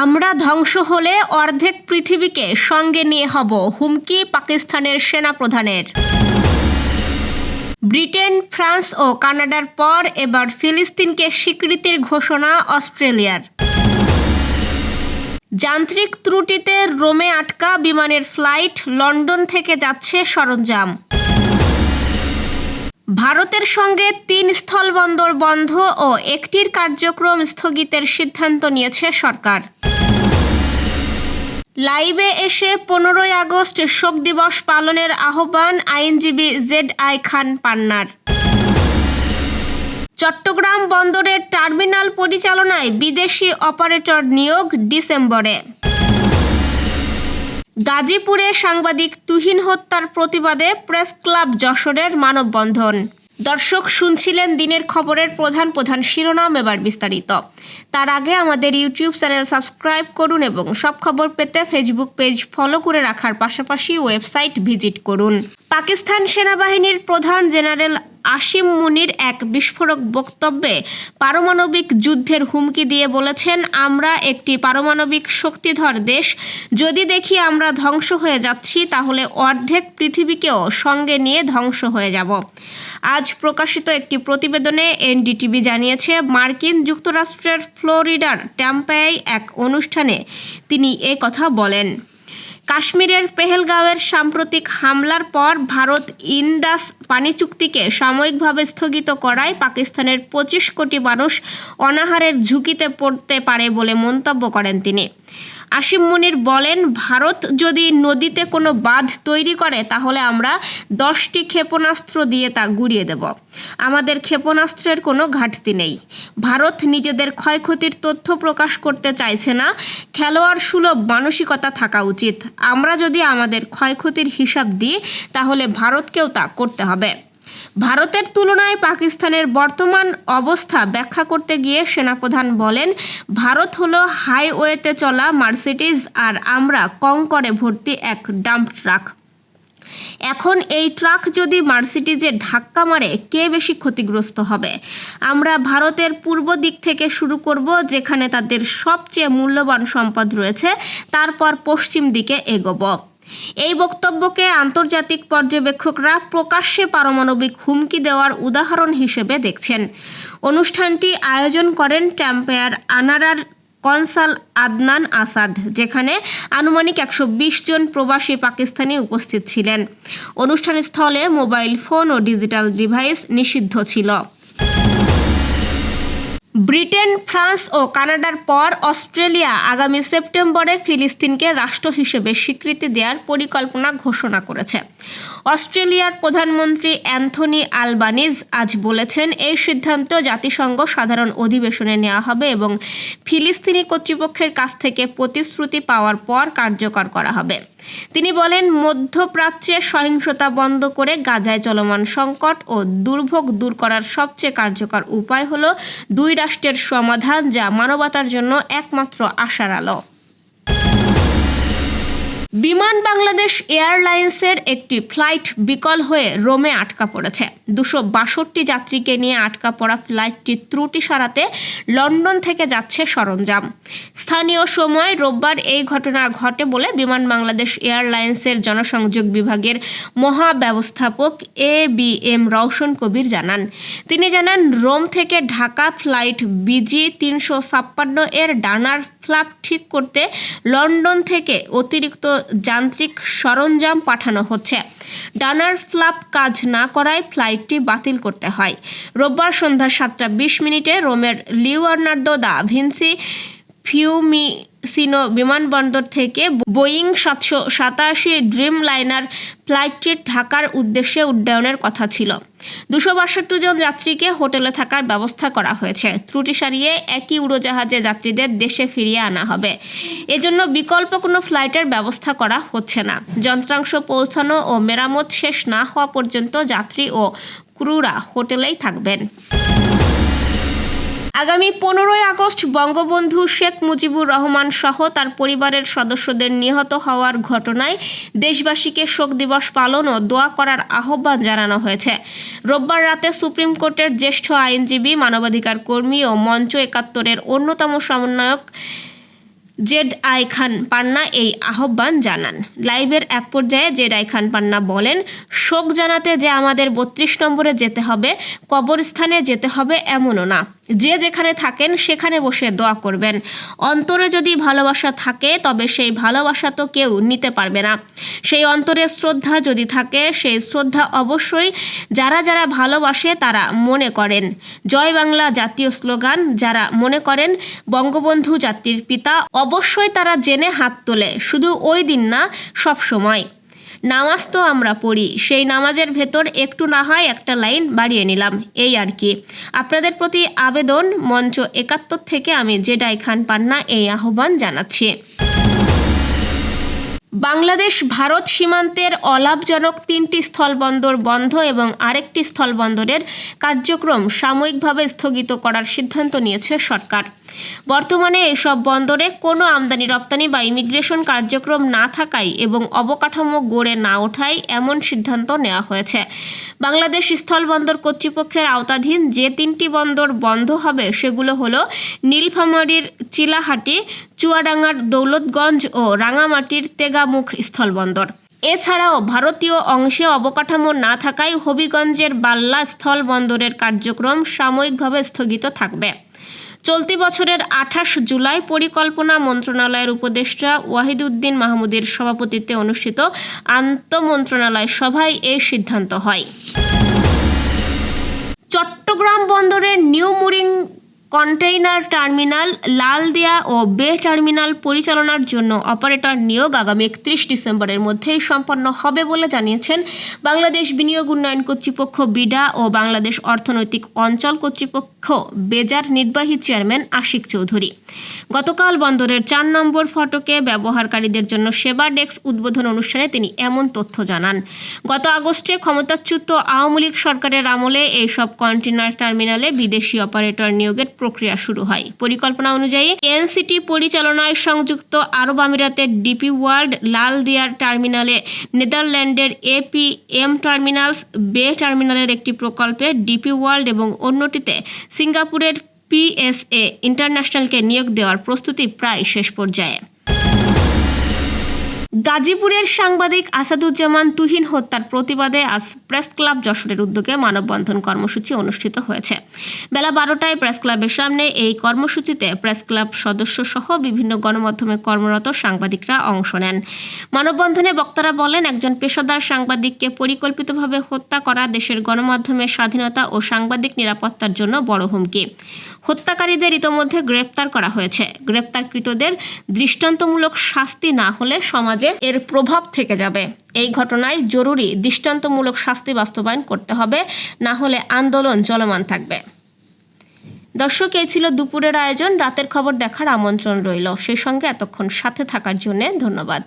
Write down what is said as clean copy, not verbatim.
আমরা ধ্বংস হলে অর্ধেক পৃথিবীকে সঙ্গে নিয়ে হব, হুমকি পাকিস্তানের সেনাপ্রধানের। ব্রিটেন, ফ্রান্স ও কানাডার পর এবার ফিলিস্তিনকে স্বীকৃতির ঘোষণা অস্ট্রেলিয়ার। যান্ত্রিক ত্রুটিতে রোমে আটকা বিমানের ফ্লাইট, লন্ডন থেকে যাচ্ছে সরঞ্জাম। ভারতের সঙ্গে ৩ স্থলবন্দর বন্ধ ও একটির কার্যক্রম স্থগিতের সিদ্ধান্ত নিয়েছে সরকার। লাইভে এসে ১৫ই আগস্ট শোক দিবস পালনের আহ্বান আইনজীবী জেড.আই খান পান্নার। চট্টগ্রাম বন্দরের টার্মিনাল পরিচালনায় বিদেশি অপারেটর নিয়োগ ডিসেম্বরে। গাজীপুরে সাংবাদিক তুহিন হত্যার প্রতিবাদে প্রেস ক্লাব যশোরের মানববন্ধন। দর্শক, শুনছিলেন দিনের খবরের প্রধান প্রধান শিরোনাম, এবার বিস্তারিত। তার আগে আমাদের ইউটিউব চ্যানেল সাবস্ক্রাইব করুন এবং সব খবর পেতে ফেসবুক পেজ ফলো করে রাখার পাশাপাশি ওয়েবসাইট ভিজিট করুন। পাকিস্তান সেনাবাহিনীর প্রধান জেনারেল আসিম মুনির এক বিস্ফোরক বক্তব্যে পারমাণবিক যুদ্ধের হুমকি দিয়ে বলেছেন, আমরা একটি পারমাণবিক শক্তিধর দেশ। যদি দেখি আমরা ধ্বংস হয়ে যাচ্ছি, তাহলে অর্ধেক পৃথিবীকেও সঙ্গে নিয়ে ধ্বংস হয়ে যাব। আজ প্রকাশিত একটি প্রতিবেদনে এনডিটিভি জানিয়েছে, মার্কিন যুক্তরাষ্ট্রের ফ্লোরিডার ট্যাম্পায় এক অনুষ্ঠানে তিনি এ কথা বলেন। কাশ্মীরের পেহেলগাঁওয়ের সাম্প্রতিক হামলার পর ভারত ইন্ডাস পানি চুক্তিকে সাময়িকভাবে স্থগিত করায় পাকিস্তানের ২৫ কোটি মানুষ অনাহারের ঝুঁকিতে পড়তে পারে বলে মন্তব্য করেন তিনি। আসিম মুনির বলেন, ভারত যদি নদীতে কোনো বাঁধ তৈরি করে, তাহলে আমরা 10টি ক্ষেপণাস্ত্র দিয়ে তা গুঁড়িয়ে দেব। আমাদের ক্ষেপণাস্ত্রের কোনো ঘাটতি নেই। ভারত নিজেদের ক্ষয়ক্ষতির তথ্য প্রকাশ করতে চাইছে না। খেলোয়াড় সুলভ মানসিকতা থাকা উচিত। আমরা যদি আমাদের ক্ষয়ক্ষতির হিসাব দিই, তাহলে ভারতকেও তা করতে হবে। ভারতের তুলনায় পাকিস্তানের বর্তমান অবস্থা ব্যাখ্যা করতে গিয়ে সেনাপ্রধান বলেন, ভারত হলো হাইওয়েতে চলা মার্সিডিজ আর আমরা কংকরে ভর্তি এক ডাম্প ট্রাক। এখন এই ট্রাক যদি মার্সিডিজে ধাক্কা মারে, কে বেশি ক্ষতিগ্রস্ত হবে? আমরা ভারতের পূর্ব দিক থেকে শুরু করব, যেখানে তাদের সবচেয়ে মূল্যবান সম্পদ রয়েছে, তারপর পশ্চিম দিকে এগোব। এই বক্তব্যকে আন্তর্জাতিক পর্যবেক্ষকরা প্রকাশ্যে পারমাণবিক হুমকি দেওয়ার উদাহরণ হিসেবে দেখছেন। অনুষ্ঠানটি আয়োজন করেন ট্যাম্পায়ার আনারার কনসাল আদনান আসাদ, যেখানে আনুমানিক ১২০ জন প্রবাসী পাকিস্তানি উপস্থিত ছিলেন। অনুষ্ঠানস্থলে মোবাইল ফোন ও ডিজিটাল ডিভাইস নিষিদ্ধ ছিল। ব্রিটেন, ফ্রান্স ও কানাডার পর অস্ট্রেলিয়া আগামী সেপ্টেম্বরে ফিলিস্তিনকে রাষ্ট্র হিসেবে স্বীকৃতি দেওয়ার পরিকল্পনা ঘোষণা করেছে। অস্ট্রেলিয়ার প্রধানমন্ত্রী অ্যান্থনি আলবানিজ আজ বলেছেন, এই সিদ্ধান্ত জাতিসংঘ সাধারণ অধিবেশনে নেওয়া হবে এবং ফিলিস্তিনি কর্তৃপক্ষের কাছ থেকে প্রতিশ্রুতি পাওয়ার পর কার্যকর করা হবে। তিনি বলেন, মধ্যপ্রাচ্যে সহিংসতা বন্ধ করে গাজায় চলমান সংকট ও দুর্ভোগ দূর করার সবচেয়ে কার্যকর উপায় হলো 2 রাষ্ট্রের সমাধান, যা মানবতার জন্য একমাত্র আশার আলো। বিমান বাংলাদেশ এয়ারলাইন্সের একটি ফ্লাইট বিকল হয়ে রোমে আটকা পড়েছে। ২৬২ যাত্রীকে নিয়ে আটকা পড়া ফ্লাইটটি ত্রুটি সারাতে লন্ডন থেকে যাচ্ছে সরঞ্জাম। স্থানীয় সময় রোববার এই ঘটনা ঘটে বলে বিমান বাংলাদেশ এয়ারলাইন্সের জনসংযোগ বিভাগের মহাব্যবস্থাপক এ.বি.এম. রওশন কবির জানান। তিনি জানান, রোম থেকে ঢাকা ফ্লাইট বিজি ৩৫৬ এর ডানার ফ্ল্যাপ ঠিক করতে লন্ডন থেকে অতিরিক্ত যান্ত্রিক সরঞ্জাম পাঠানো হচ্ছে। ডানার ফ্ল্যাপ কাজ না করায় ফ্লাইটটি বাতিল করতে হয়। রোববার সন্ধ্যা ৭টা ২০ রোমের লিওনার্দো দা ভিন্সি ফিউমিসিনো বিমানবন্দর থেকে বোয়িং ৭৮৭ ড্রিম লাইনার ফ্লাইটটি ঢাকার উদ্দেশ্যে উড্ডয়নের কথা ছিল। ২৬২ জন যাত্রীকে হোটেলে থাকার ব্যবস্থা করা হয়েছে। ত্রুটি সারিয়ে একই উড়োজাহাজে যাত্রীদের দেশে ফিরিয়ে আনা হবে। এজন্য বিকল্প কোনো ফ্লাইটের ব্যবস্থা করা হচ্ছে না। যন্ত্রাংশ পৌঁছানো ও মেরামত শেষ না হওয়া পর্যন্ত যাত্রী ও ক্রুরা হোটেলেই থাকবেন। আগামী 15ই আগস্ট বঙ্গবন্ধু শেখ মুজিবুর রহমান সহ তার পরিবারের সদস্যদের নিহত হওয়ার ঘটনায় দেশবাসীকে শোক দিবস পালন ও দোয়া করার আহ্বান জানানো হয়েছে। রোববার রাতে সুপ্রিম কোর্টের জ্যেষ্ঠ আইনজীবী, মানবাধিকার কর্মী ও মঞ্চ ৭১-এর অন্যতম সমন্বয়ক জেড আই খান পান্না এই আহ্বান জানান। লাইভের এক পর্যায়ে জেড আই খান পান্না বলেন, শোক জানাতে যে আমাদের ৩২ নম্বরে যেতে হবে, কবরস্থানে যেতে হবে এমনও না। যে যেখানে থাকেন সেখানে বসে দোয়া করবেন। অন্তরে যদি ভালোবাসা থাকে তবে সেই ভালোবাসা তো কেউ নিতে পারবে না। সেই অন্তরে শ্রদ্ধা যদি থাকে সেই শ্রদ্ধা অবশ্যই যারা যারা ভালোবাসে তারা মনে করেন। জয় বাংলা জাতীয় স্লোগান যারা মনে করেন বঙ্গবন্ধু জাতির পিতা, অবশ্যই তারা জেনে হাত তোলে, শুধু ওই দিন না, সব সময়। নামাজ তো আমরা পড়ি, সেই নামাজের ভেতর একটু না হয় একটা লাইন বাড়িয়ে নিলাম, এই আর কি। আপনাদের প্রতি আবেদন, মঞ্চ ৭১ থেকে আমি জেড আই খান পান্না এই আহ্বান জানাচ্ছি। বাংলাদেশ ভারত সীমান্তের অলাভজনক ৩টি স্থলবন্দর বন্ধ এবং আরেকটি স্থলবন্দরের কার্যক্রম সাময়িকভাবে স্থগিত করার সিদ্ধান্ত নিয়েছে সরকার। বর্তমানে এসব বন্দরে কোনো আমদানি রপ্তানি বা ইমিগ্রেশন কার্যক্রম না থাকায় এবং অবকাঠামো গড়ে না ওঠায় এমন সিদ্ধান্ত নেওয়া হয়েছে। বাংলাদেশ স্থলবন্দর কর্তৃপক্ষের আওতাধীন যে ৩টি বন্দর বন্ধ হবে সেগুলো হলো নীলফামারীর চিলাহাটি, চুয়াডাঙ্গার দৌলতগঞ্জ ও রাঙামাটির তেগামুখ স্থলবন্দর। এছাড়াও ভারতীয় অংশে অবকাঠামো না থাকায় হবিগঞ্জের বাল্লা স্থলবন্দরের কার্যক্রম সাময়িকভাবে স্থগিত থাকবে। চলতি বছরের ২৮ জুলাই পরিকল্পনা মন্ত্রণালয়ের উপদেষ্টা ওয়াহিদউদ্দিন মাহমুদের সভাপতিত্বে অনুষ্ঠিত আন্তঃমন্ত্রণালয় সভায় এই সিদ্ধান্ত হয়। চট্টগ্রাম বন্দরের new mooring container terminal, Laldia ও বে টার্মিনাল পরিচালনার জন্য অপারেটর নিয়োগ আগামী ৩১ ডিসেম্বরের মধ্যেই সম্পন্ন হবে বলে জানিয়েছেন বাংলাদেশ বিনিয়োগ উন্নয়ন কর্তৃপক্ষ বিডা ও বাংলাদেশ অর্থনৈতিক অঞ্চল কর্তৃপক্ষ বেজার নির্বাহী চেয়ারম্যান আশিক চৌধুরী। গতকাল বন্দরের ৪ নম্বর ফটকে ব্যবহারকারীদের জন্য সেবা ডেস্ক উদ্বোধন অনুষ্ঠানে তিনি এমন তথ্য জানান। গত আগস্টে ক্ষমতাচ্যুত আওয়ামী লীগ সরকারের আমলে এইসব কন্টেইনার টার্মিনালে বিদেশি অপারেটর নিয়োগের প্রক্রিয়া শুরু হয়। পরিকল্পনা অনুযায়ী এনসিটি পরিচালনায় সংযুক্ত আরব আমিরাতের ডিপি ওয়ার্ল্ড লালদিয়ার টার্মিনালে, নেদারল্যান্ডের এপিএম টার্মিনালস বে টার্মিনালের একটি প্রকল্পে ডিপি ওয়ার্ল্ড এবং অন্যটিতে সিঙ্গাপুরের পিএসএ ইন্টারন্যাশনালকে নিয়োগ দেওয়ার প্রস্তুতি প্রায় শেষ পর্যায়ে। গাজীপুরের সাংবাদিক আসাদুজ্জামান তুহিন হত্যার প্রতিবাদে আজ প্রেস ক্লাব যশোরের উদ্যোগে মানববন্ধন কর্মসূচি অনুষ্ঠিত হয়েছে। বেলা ১২টায় প্রেস ক্লাবের সামনে এই কর্মসূচিতে প্রেস ক্লাব সদস্য সহ বিভিন্ন গণমাধ্যমে কর্মরত সাংবাদিকরা অংশ নেন। মানববন্ধনে বক্তারা বলেন, একজন পেশাদার সাংবাদিককে পরিকল্পিতভাবে হত্যা করা দেশের গণমাধ্যমের স্বাধীনতা ও সাংবাদিক নিরাপত্তার জন্য বড় হুমকি। হত্যাকারীদের ইতোমধ্যে গ্রেপ্তার করা হয়েছে। গ্রেপ্তারকৃতদের দৃষ্টান্তমূলক শাস্তি না হলে সমাজে এর প্রভাব থেকে যাবে। এই ঘটনায় জরুরি দৃষ্টান্তমূলক শাস্তি বাস্তবায়ন করতে হবে, না হলে আন্দোলন চলমান থাকবে। দর্শক, এই ছিল দুপুরের আয়োজন। রাতের খবর দেখার আমন্ত্রণ রইল। সেই সঙ্গে এতক্ষণ সাথে থাকার জন্য ধন্যবাদ।